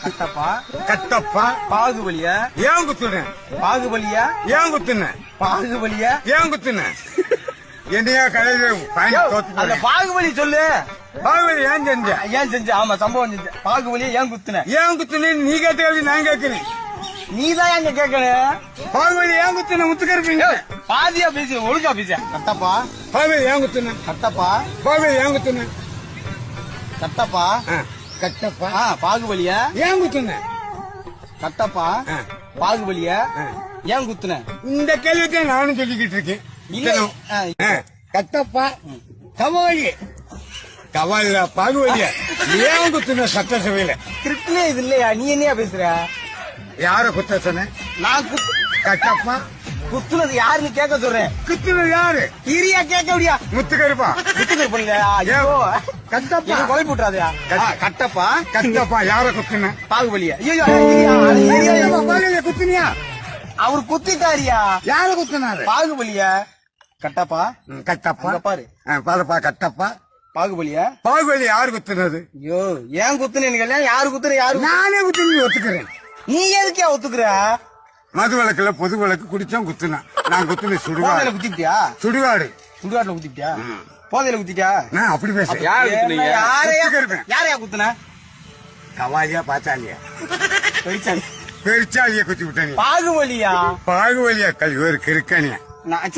கட்டப்பா கட்டப்பா பாகுபலியா ஏன் குத்துனேன் பாகுபலியா ஏன் குத்துனேன் பாகுபலியா ஏன் குத்துனேன் என்னையா கடையில அந்த பாகுபலி சொல்லு. பாகுபலி ஏன் செஞ்ச ஏன் செஞ்ச? ஆமா சம்பவம் செஞ்ச. பாகுபலியா ஏன் குத்துன? ஏன் குத்துனேன் நீ கேட்ட கேள்வி நான் கேட்கிறேன். நீதான் எங்க கேட்கணும். பாகுபலி ஏன் குத்துன முத்துக்கருப்பீங்க பாதியா பேசு, ஒழுங்கா பேச. கட்டப்பா பாகுபலி ஏன் குத்துன கட்டப்பா பாகுபலி ஏன் குத்துன கட்டப்பா கட்டப்பா பாகுபலியா ஏன் குத்துன கட்டப்பா பாகுபலியா ஏன் குத்துன? இந்த கேள்விக்கு நானும் சொல்லிக்கிட்டு இருக்கேன். கட்டப்பா கவாலி கவாலில பாகுபலியா ஏன் குத்துன சட்டசபையில? கிருஷ்ணே இது இல்லையா? நீ என்னையா பேசுற? யார குத்த சொன்ன? நான் கட்டப்பா குத்துனது யாருன்னு கேட்க சொல்றேன். குத்துனது யாரு? இரியா கேட்க முடியா? முத்துக்கருப்பா குத்துக்கர் பண்ணல. ஐயோ கட்டப்பா கொலை போட்டாதயா? கட்டப்பா கட்டப்பா யார குத்துன? பாகுபலியா? பாகுபலிய குத்துனியா? அவர் குத்திட்டாரியா? யார குத்துனாரு? பாகுபலியா? கட்டப்பா கட்டப்பா பாரு பாருப்பா கட்டப்பா பாகுபலியா? பாகுபலி யாரு குத்துனது? ஐயோ ஏன் குத்துனீங்க? யாரு குத்துற? யாரு? நானே குத்துனது ஒத்துக்கிறேன். நீ எதுக்கே ஒத்துக்குற? மது விளக்குல பொது விளக்கு குடிச்சோம் குத்துனா நான் குத்துன சுடுகாடு. போதையில குத்திட்டியா? சுடுகாடு சுடுகாட்டுல குத்திட்டியா? போதையில குத்திட்டியா? நான் அப்படி பேசுறேன். யாரையா குத்துன? கவாலியா பாச்சாலியா பெரிச்சாலி பெரிச்சாலிய குத்தி விட்டானி. பாகுபலியா? பாகுபலியா கல்வி ஒரு கிருக்கணியா நான்